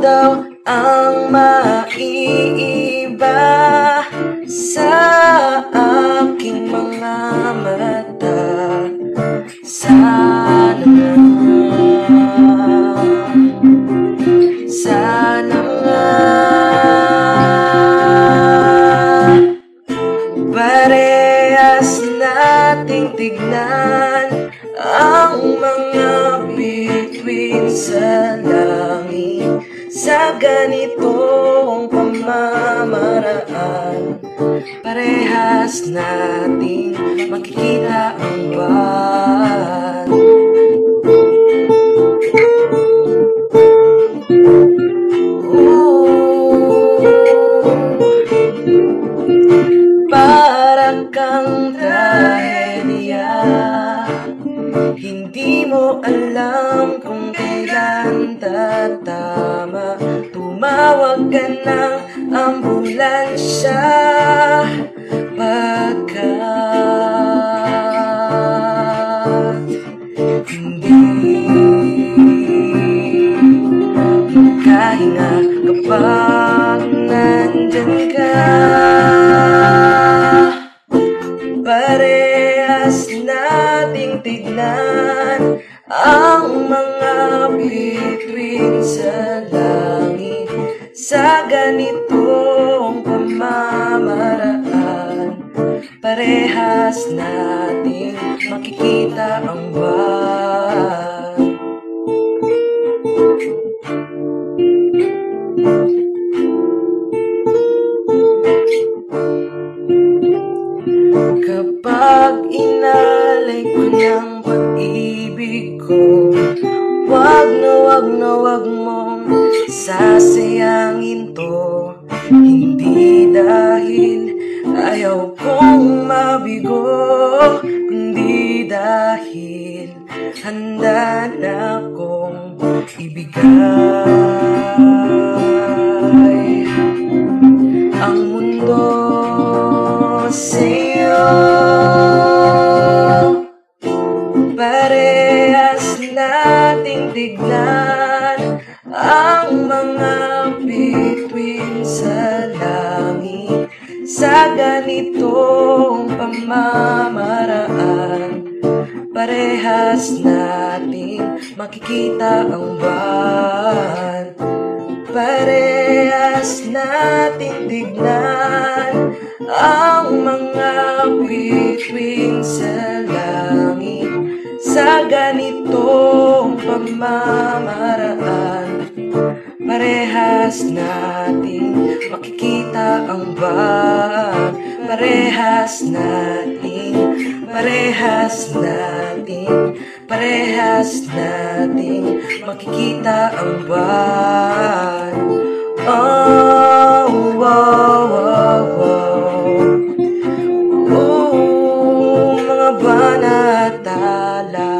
daw ang maiiba sa aking mga mata? Sana nga, sana nga parehas nating tignan ang mga bituin sa langit. Sa ganitong pamamaraan, parehas nating makikita ang buwan. Para kang trahedya, hindi mo alam kung kailan tatama. Tumawag ka ng ambulansya pagkat hindi makahinga kapag nandyan ka. Parehas nating tignan ang mga bituin sa langit. Sa ganitong pamamaraan, parehas nating makikita ang buwan. Kapag inalay ko ng pag-ibig ko, wag mong sasayangin to. Hindi dahil ayaw kong mabigo, kundi dahil handa na akong ibigay ang mundo sa'yo. Parehas nating tignan ang mga bituin sa langit. Sa ganitong pamamaraan, parehas nating makikita ang buwan. Parehas nating tignan ang mga bituin sa langit. Sa ganitong pamamaraan, parehas nating makikita ang buwan. Parehas nating makikita ang buwan. Oh, wow, wow, wow. Mga banatala.